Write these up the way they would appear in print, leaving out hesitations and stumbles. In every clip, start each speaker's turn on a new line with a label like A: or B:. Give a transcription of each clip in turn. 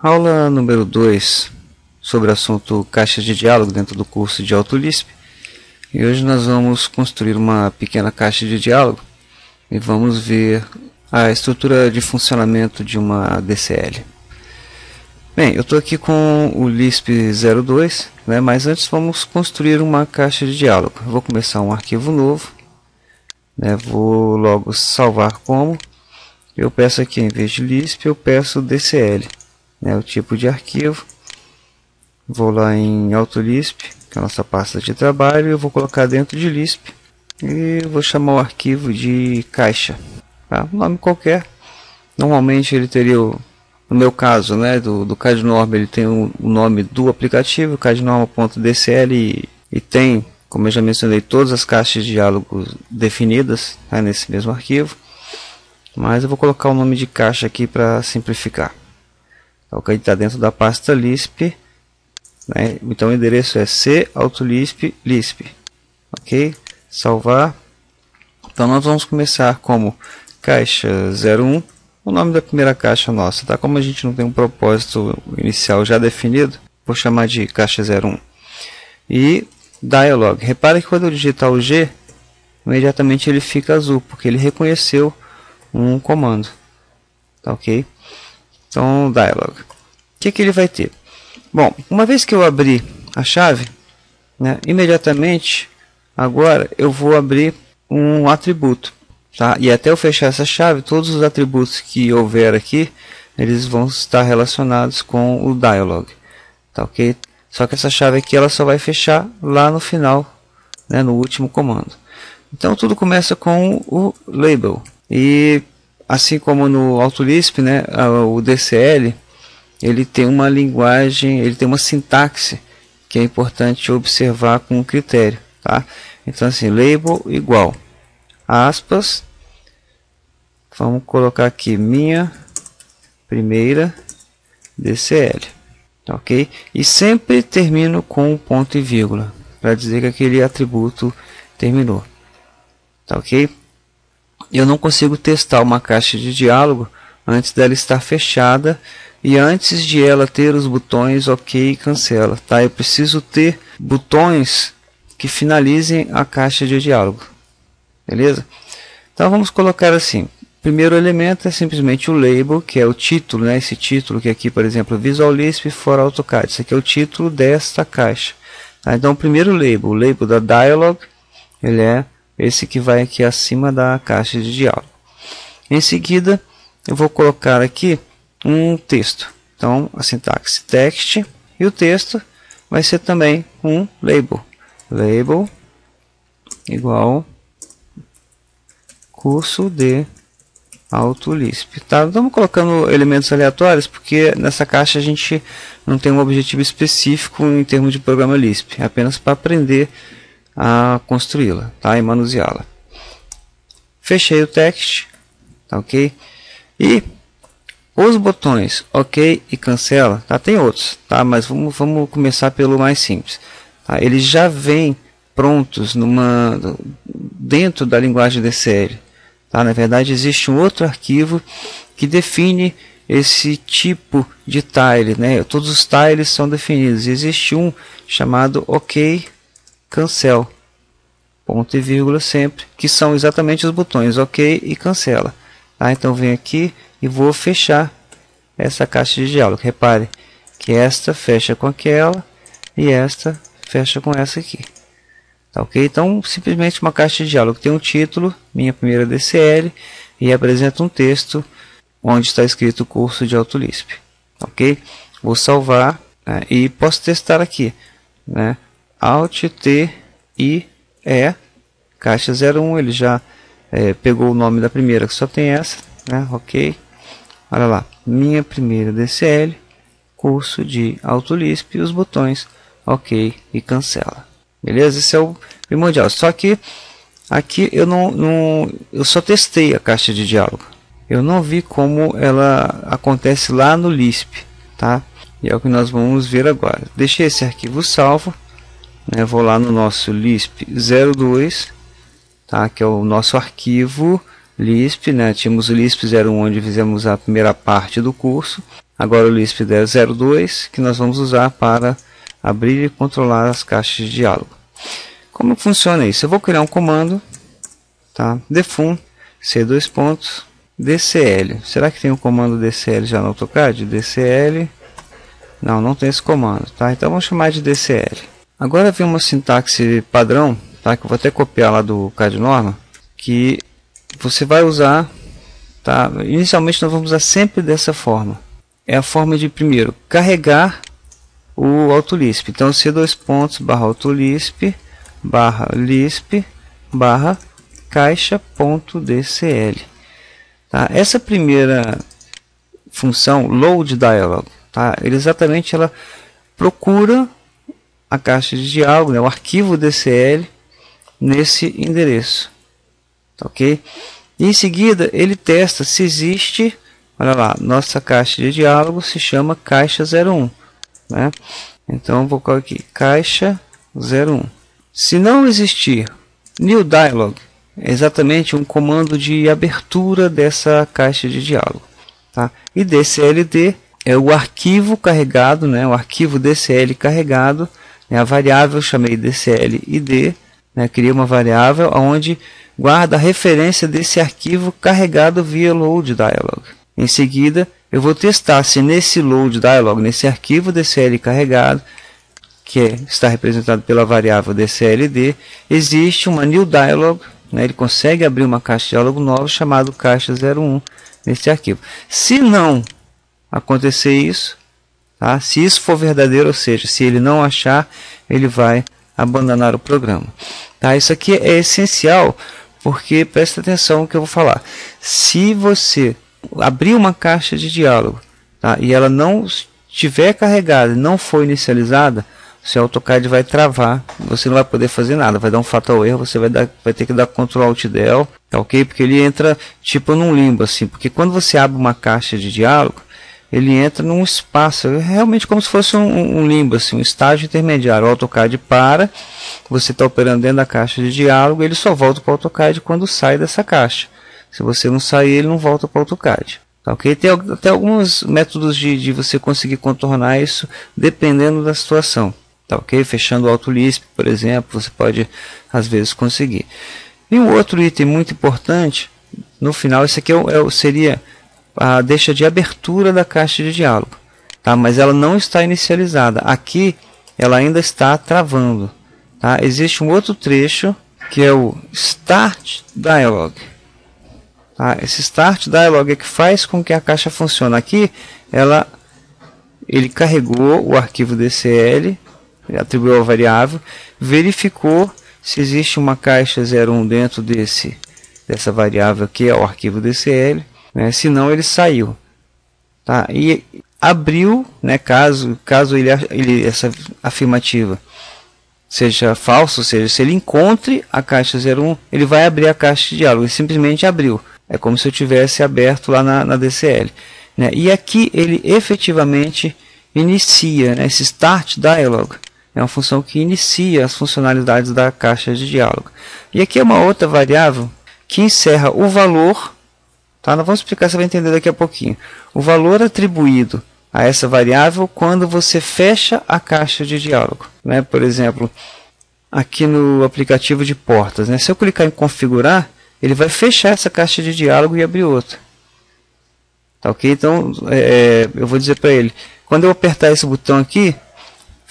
A: Aula número 2 sobre o assunto caixa de diálogo dentro do curso de AutoLisp. E hoje nós vamos construir uma pequena caixa de diálogo e vamos ver a estrutura de funcionamento de uma DCL. Bem, eu estou aqui com o Lisp 02, mas antes vamos construir uma caixa de diálogo. Eu vou começar um arquivo novo, vou logo salvar como. Eu peço aqui, em vez de Lisp, eu peço DCL, o tipo de arquivo. Vou lá em AutoLisp, que é a nossa pasta de trabalho, eu vou colocar dentro de Lisp e vou chamar o arquivo de caixa, tá? Um nome qualquer. Normalmente ele teria, no meu caso, do CADNorma, ele tem o nome do aplicativo, cadnorma.dcl, e tem, como eu já mencionei, todas as caixas de diálogo definidas nesse mesmo arquivo. Mas eu vou colocar o nome de caixa aqui para simplificar. Então, ele está dentro da pasta Lisp, então o endereço é c-autolisp lisp. Ok? Salvar. Então nós vamos começar como caixa 01, o nome da primeira caixa nossa, tá? Como a gente não tem um propósito inicial já definido, vou chamar de caixa 01. E dialog. Repare que quando eu digitar o G, imediatamente ele fica azul, porque ele reconheceu um comando, tá ok? Então, dialog. O que ele vai ter? Bom, uma vez que eu abri a chave, imediatamente agora eu vou abrir um atributo, tá? E até eu fechar essa chave, todos os atributos que houver aqui, eles vão estar relacionados com o dialog, tá ok? Só que essa chave aqui ela só vai fechar lá no final, no último comando. Então tudo começa com o label. E assim como no AutoLisp, o DCL, ele tem uma linguagem, ele tem uma sintaxe que é importante observar com critério, tá? Então assim, label igual, aspas, vamos colocar aqui minha primeira DCL, tá ok? E sempre termino com um ponto e vírgula, para dizer que aquele atributo terminou, tá ok? Eu não consigo testar uma caixa de diálogo antes dela estar fechada e antes de ela ter os botões OK e cancela, tá? Eu preciso ter botões que finalizem a caixa de diálogo, beleza? Então vamos colocar assim, primeiro elemento é simplesmente o label, que é o título, esse título que aqui, por exemplo, Visual Lisp for AutoCAD, isso aqui é o título desta caixa, tá? Então o primeiro label, o label da dialog, ele é esse que vai aqui acima da caixa de diálogo. Em seguida, eu vou colocar aqui um texto. Então, a sintaxe text e o texto vai ser também um label. Label igual curso de AutoLisp. Tá? Estamos colocando elementos aleatórios porque nessa caixa a gente não tem um objetivo específico em termos de programa Lisp. É apenas para aprender a construí-la, tá? E manuseá-la. Fechei o text, tá ok? E os botões OK e cancela, tá? Tem outros, tá? Mas vamos começar pelo mais simples, tá? Eles já vêm prontos dentro da linguagem DCL, tá? Na verdade existe um outro arquivo que define esse tipo de tile, Todos os tiles são definidos. Existe um chamado OK cancel, ponto e vírgula sempre, que são exatamente os botões OK e cancela, tá? Então venho aqui e vou fechar essa caixa de diálogo. Repare que esta fecha com aquela e esta fecha com essa aqui, tá ok? Então simplesmente uma caixa de diálogo tem um título, minha primeira DCL, e apresenta um texto onde está escrito curso de AutoLisp, ok? Vou salvar e posso testar aqui, Alt T I E caixa 01, ele já pegou o nome da primeira, que só tem essa, ok? Olha lá, minha primeira DCL, curso de AutoLisp, e os botões OK e cancela, beleza? Esse é o primordial. Só que aqui eu só testei a caixa de diálogo, eu não vi como ela acontece lá no Lisp, tá? E é o que nós vamos ver agora. Deixei esse arquivo salvo. Vou lá no nosso Lisp 02, tá? Que é o nosso arquivo Lisp, Tínhamos o Lisp 01 onde fizemos a primeira parte do curso. agora o Lisp 02, que nós vamos usar para abrir e controlar as caixas de diálogo. Como funciona isso? Eu vou criar um comando, tá? Defun c:2.dcl. Será que tem um comando dcl já no AutoCAD? dcl, não tem esse comando, tá? Então vamos chamar de dcl. Agora vem uma sintaxe padrão, tá? Que eu vou até copiar lá do CAD Norma, que você vai usar, tá? Inicialmente nós vamos usar sempre dessa forma. É a forma de primeiro carregar o AutoLisp. Então c:2.autolisp /lisp /caixa.dcl. Tá? Essa primeira função, load dialog, tá? Ela procura a caixa de diálogo, né? O arquivo DCL nesse endereço, tá, ok? E em seguida ele testa se existe, olha lá, nossa caixa de diálogo se chama caixa 01, né? Então vou colocar aqui caixa 01. Se não existir new dialog, é exatamente um comando de abertura dessa caixa de diálogo, tá? E DCLD é o arquivo carregado, né? O arquivo DCL carregado, né? A variável eu chamei DCL-ID, né? Criei uma variável onde guarda a referência desse arquivo carregado via load dialog. Em seguida, eu vou testar se nesse load dialog, nesse arquivo DCL carregado, que está representado pela variável DCLD, existe uma new dialog, né? Ele consegue abrir uma caixa de diálogo nova chamada caixa 01 nesse arquivo. Se não acontecer isso, tá? Se isso for verdadeiro, ou seja, se ele não achar, ele vai abandonar o programa, tá? Isso aqui é essencial, porque presta atenção no que eu vou falar. Se você abrir uma caixa de diálogo, tá? E ela não estiver carregada, não for inicializada, o seu AutoCAD vai travar, você não vai poder fazer nada, vai dar um fatal erro, você vai ter que dar Ctrl Alt Del, tá, ok? Porque ele entra tipo num limbo assim, porque quando você abre uma caixa de diálogo, ele entra num espaço, realmente como se fosse um limbo, assim, um estágio intermediário. O AutoCAD para, você está operando dentro da caixa de diálogo, ele só volta para o AutoCAD quando sai dessa caixa. Se você não sair, ele não volta para o AutoCAD. Tá, okay? Tem até alguns métodos de você conseguir contornar isso, dependendo da situação. Tá, okay? Fechando o AutoLisp, por exemplo, você pode, às vezes, conseguir. E um outro item muito importante, no final, esse aqui seria a deixa de abertura da caixa de diálogo. Tá? Mas ela não está inicializada. Aqui, ela ainda está travando. Tá? Existe um outro trecho, que é o Start Dialog. Tá? Esse Start Dialog é que faz com que a caixa funcione. Aqui, ele carregou o arquivo DCL, atribuiu a variável, verificou se existe uma caixa 01 dentro dessa variável aqui, é o arquivo DCL, né? Senão ele saiu, tá? E abriu, né? Caso essa afirmativa seja falsa, ou seja, se ele encontre a caixa 01, ele vai abrir a caixa de diálogo. Ele simplesmente abriu, é como se eu tivesse aberto lá na DCL, né? E aqui ele efetivamente inicia, né? Esse Start Dialog é uma função que inicia as funcionalidades da caixa de diálogo. E aqui é uma outra variável que encerra o valor, tá? Nós vamos explicar, você vai entender daqui a pouquinho. O valor atribuído a essa variável quando você fecha a caixa de diálogo, né? Por exemplo, aqui no aplicativo de portas, né? Se eu clicar em configurar, ele vai fechar essa caixa de diálogo e abrir outra. Tá, ok? Então, eu vou dizer para ele, quando eu apertar esse botão aqui,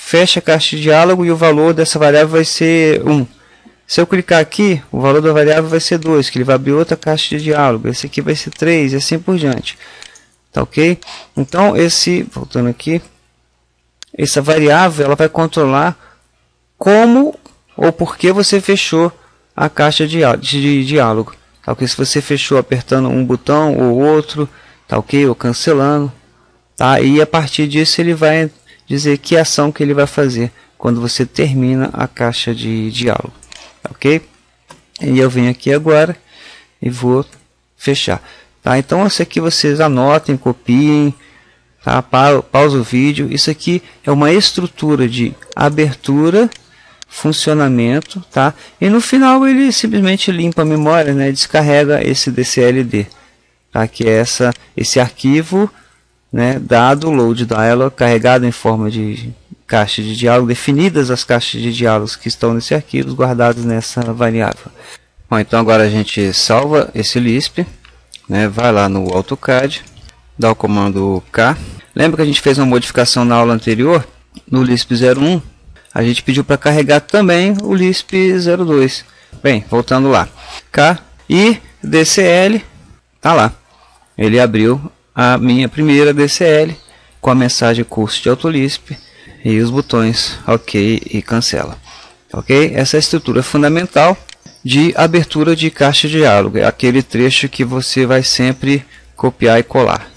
A: fecha a caixa de diálogo e o valor dessa variável vai ser 1. Se eu clicar aqui, o valor da variável vai ser 2, que ele vai abrir outra caixa de diálogo. Esse aqui vai ser 3 e assim por diante. Tá, ok? Então, voltando aqui, essa variável ela vai controlar como ou por que você fechou a caixa de diálogo. Tá, ok? Se você fechou apertando um botão ou outro, tá, ok? Ou cancelando. Tá? E a partir disso ele vai dizer que ação que ele vai fazer quando você termina a caixa de diálogo, ok? E eu venho aqui agora e vou fechar, tá? Então isso aqui vocês anotem, copiem, tá? Pausa o vídeo. Isso aqui é uma estrutura de abertura, funcionamento, tá? E no final ele simplesmente limpa a memória, né? Descarrega esse DCLD, tá? Que é esse arquivo né, dado o load dialog carregado em forma de caixa de diálogo, definidas as caixas de diálogos que estão nesse arquivo, guardados nessa variável. Bom, então agora a gente salva esse Lisp, né, vai lá no AutoCAD, dá o comando K. Lembra que a gente fez uma modificação na aula anterior, no Lisp 01, a gente pediu para carregar também o Lisp 02. Bem, voltando lá, K e DCL, tá lá. Ele abriu a minha primeira DCL com a mensagem curso de AutoLisp e os botões OK e cancela. Ok? Essa é a estrutura fundamental de abertura de caixa de diálogo, é aquele trecho que você vai sempre copiar e colar.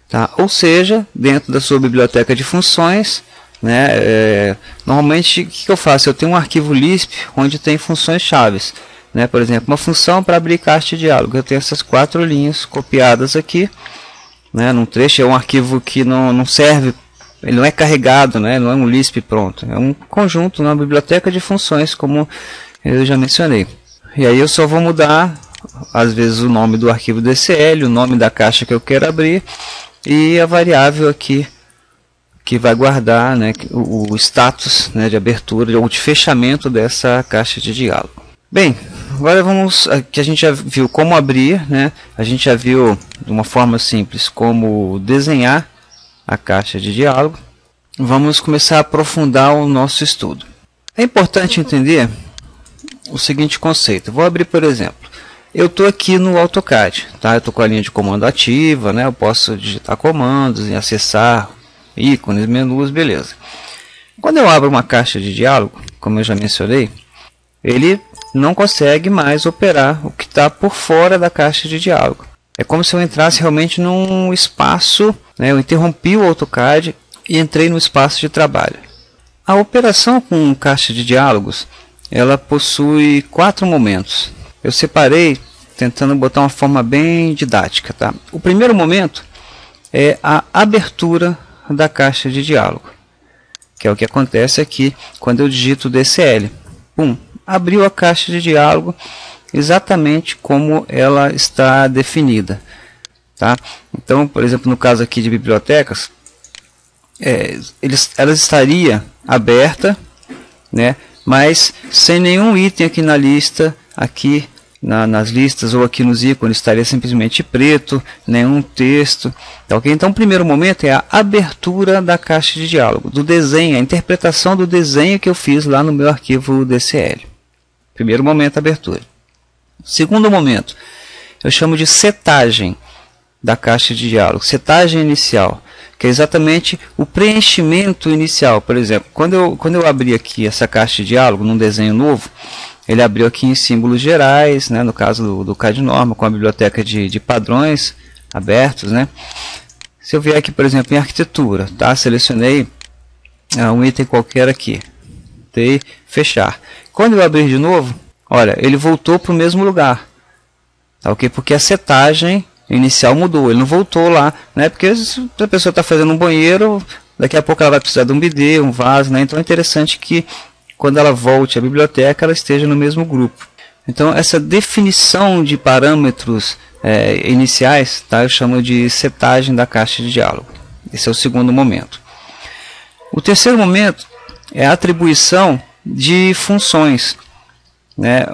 A: Tá? Ou seja, dentro da sua biblioteca de funções, né, normalmente o que eu faço? Eu tenho um arquivo Lisp onde tem funções chaves, né? Por exemplo, uma função para abrir caixa de diálogo. Eu tenho essas 4 linhas copiadas aqui, né, num trecho. É um arquivo que não serve, ele não é carregado, né, não é um Lisp pronto. É um conjunto, uma biblioteca de funções, como eu já mencionei. E aí eu só vou mudar, às vezes, o nome do arquivo DCL, o nome da caixa que eu quero abrir e a variável aqui que vai guardar, né, o status, né, de abertura ou de fechamento dessa caixa de diálogo. Bem, agora vamos, aqui a gente já viu como abrir, né, a gente já viu de uma forma simples como desenhar a caixa de diálogo. Vamos começar a aprofundar o nosso estudo. É importante entender o seguinte conceito. Eu vou abrir, por exemplo, eu estou aqui no AutoCAD, tá? Eu estou com a linha de comando ativa, né? Eu posso digitar comandos e acessar ícones, menus, beleza. Quando eu abro uma caixa de diálogo, como eu já mencionei, ele não consegue mais operar o que está por fora da caixa de diálogo. É como se eu entrasse realmente num espaço, né? Eu interrompi o AutoCAD e entrei no espaço de trabalho. A operação com caixa de diálogos, ela possui 4 momentos. Eu separei tentando botar uma forma bem didática, tá? O primeiro momento é a abertura da caixa de diálogo, que é o que acontece aqui quando eu digito DCL. Pum, abriu a caixa de diálogo exatamente como ela está definida, tá? Então, por exemplo, no caso aqui de bibliotecas, ela estaria aberta, né, mas sem nenhum item aqui na lista, aqui nas listas ou aqui nos ícones estaria simplesmente preto, nenhum texto, tá ok? Então o primeiro momento é a abertura da caixa de diálogo, do desenho, a interpretação do desenho que eu fiz lá no meu arquivo DCL. Primeiro momento, abertura. Segundo momento, eu chamo de setagem da caixa de diálogo, setagem inicial, que é exatamente o preenchimento inicial. Por exemplo, quando eu abri aqui essa caixa de diálogo num desenho novo, ele abriu aqui em símbolos gerais, né, no caso do CAD Norma, com a biblioteca de padrões abertos, né. Se eu vier aqui, por exemplo, em arquitetura, tá, selecionei um item qualquer aqui, tentei fechar. Quando eu abrir de novo, olha, ele voltou para o mesmo lugar, tá, ok? Porque a setagem inicial mudou, ele não voltou lá, né? Porque se a pessoa está fazendo um banheiro, daqui a pouco ela vai precisar de um bidê, um vaso, né? Então é interessante que quando ela volte à biblioteca, ela esteja no mesmo grupo. Então essa definição de parâmetros iniciais, tá? Eu chamo de setagem da caixa de diálogo. Esse é o segundo momento. O terceiro momento é a atribuição de funções, né?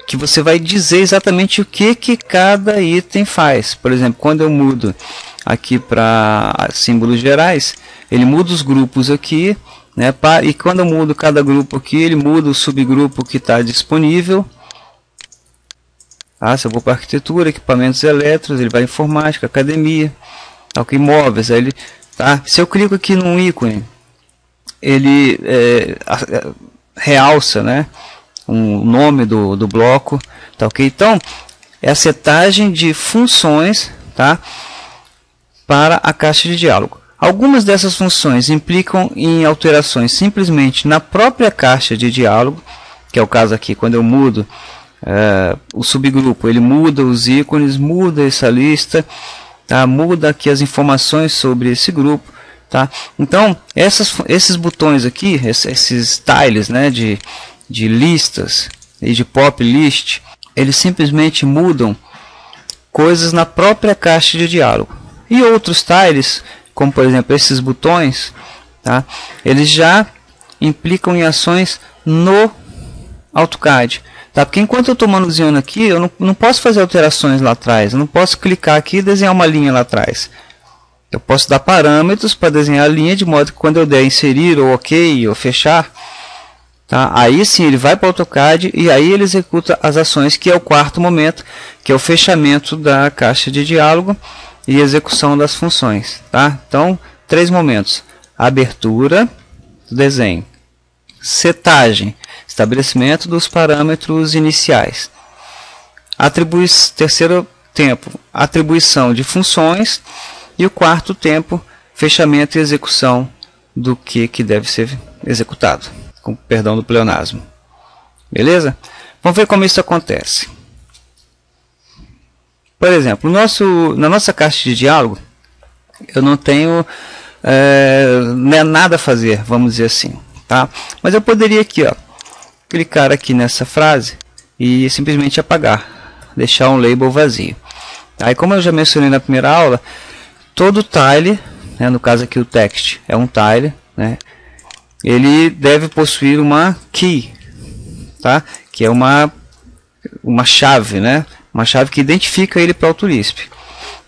A: Que você vai dizer exatamente o que cada item faz. Por exemplo, quando eu mudo aqui para símbolos gerais, ele muda os grupos aqui, né? E quando eu mudo cada grupo aqui, ele muda o subgrupo que está disponível. Ah, se eu vou para arquitetura, equipamentos elétricos, ele vai informática, academia, ok, imóveis. Aí ele, tá? Se eu clico aqui num ícone, ele realça, né, o nome do bloco, tá, ok? Então é a setagem de funções, tá, para a caixa de diálogo. Algumas dessas funções implicam em alterações simplesmente na própria caixa de diálogo, que é o caso aqui, quando eu mudo o subgrupo, ele muda os ícones, muda essa lista, tá? Muda aqui as informações sobre esse grupo, tá? Então esses botões aqui, esses tiles, né, de listas e de pop list, eles simplesmente mudam coisas na própria caixa de diálogo, E outros tiles, como por exemplo esses botões, tá? Eles já implicam em ações no AutoCAD, tá? Porque enquanto eu estou manuseando aqui, eu não posso fazer alterações lá atrás, eu não posso clicar aqui e desenhar uma linha lá atrás. Eu posso dar parâmetros para desenhar a linha, de modo que quando eu der inserir ou ok ou fechar, tá? Aí sim ele vai para o AutoCAD e aí ele executa as ações, que é o quarto momento, que é o fechamento da caixa de diálogo e execução das funções, tá? Então, 3 momentos: abertura do desenho, setagem, estabelecimento dos parâmetros iniciais, terceiro tempo, atribuição de funções, e o quarto tempo, fechamento e execução do que deve ser executado, com perdão do pleonasmo. Beleza? Vamos ver como isso acontece. Por exemplo, na nossa caixa de diálogo, eu não tenho nada a fazer, vamos dizer assim, tá? Mas eu poderia aqui, ó, clicar aqui nessa frase e simplesmente apagar, deixar um label vazio. Aí, como eu já mencionei na primeira aula, todo tile, né, no caso aqui o text é um tile, né, ele deve possuir uma key, tá? Que é uma chave, né? Uma chave que identifica ele para o AutoLisp.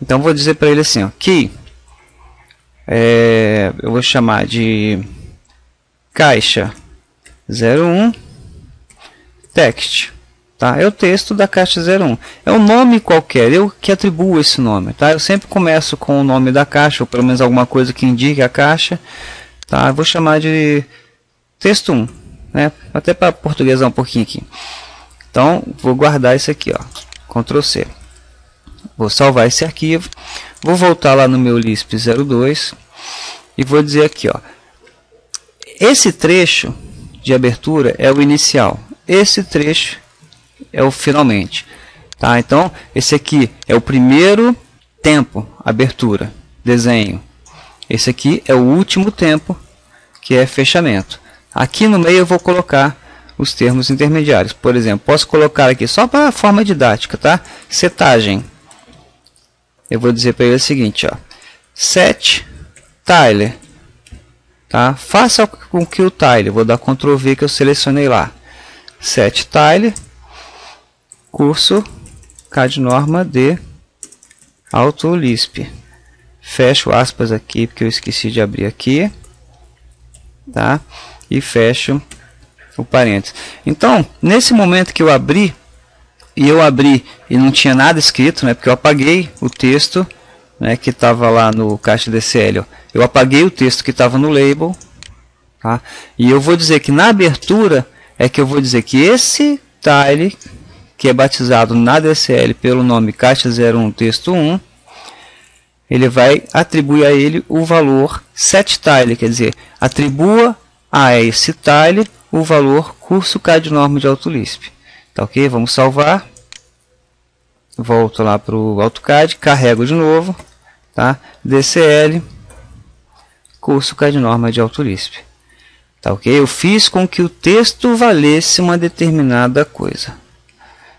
A: Então vou dizer para ele assim, ó, key, eu vou chamar de caixa 01 text, tá? É o texto da caixa 01. É um nome qualquer, eu que atribuo esse nome, tá? Eu sempre começo com o nome da caixa, ou pelo menos alguma coisa que indique a caixa, tá? Eu vou chamar de texto 1, né? Até para portuguesar um pouquinho aqui. Então, vou guardar isso aqui, ó. Ctrl C. Vou salvar esse arquivo. Vou voltar lá no meu Lisp 02 e vou dizer aqui, ó. Esse trecho de abertura é o inicial. Esse trecho é o finalmente, tá? Então esse aqui é o primeiro tempo, abertura, desenho. Esse aqui é o último tempo, que é fechamento. Aqui no meio eu vou colocar os termos intermediários. Por exemplo, posso colocar aqui só para forma didática, tá? Setagem. Eu vou dizer para ele o seguinte, ó: set tile, tá? Faça com que o tile, vou dar Ctrl V que eu selecionei lá. Set tile curso CAD norma de AutoLisp. Fecho aspas aqui porque eu esqueci de abrir aqui, tá? E fecho o parênteses. Então, nesse momento que eu abri e não tinha nada escrito, né? Porque eu apaguei o texto, né, que estava lá no caixa DCL. Ó. Eu apaguei o texto que estava no label, tá? E eu vou dizer que na abertura é que eu vou dizer que esse tile, que é batizado na DCL pelo nome caixa 01 texto 1, ele vai atribuir a ele o valor setTile, quer dizer, atribua a esse tile o valor curso CAD norma de AutoLisp. Tá ok? Vamos salvar. Volto lá para o AutoCAD, carrego de novo, tá? DCL curso CAD norma de AutoLisp. Tá ok? Eu fiz com que o texto valesse uma determinada coisa.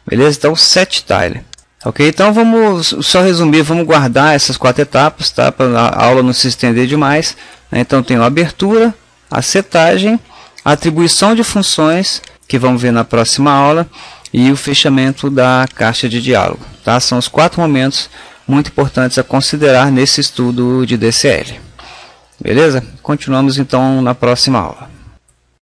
A: Beleza? Então, setTile. Ok? Então, vamos só resumir, vamos guardar essas 4 etapas, tá? Para a aula não se estender demais. Né? Então, tem a abertura, a setagem, a atribuição de funções, que vamos ver na próxima aula, e o fechamento da caixa de diálogo. Tá? São os 4 momentos muito importantes a considerar nesse estudo de DCL. Beleza? Continuamos então na próxima aula.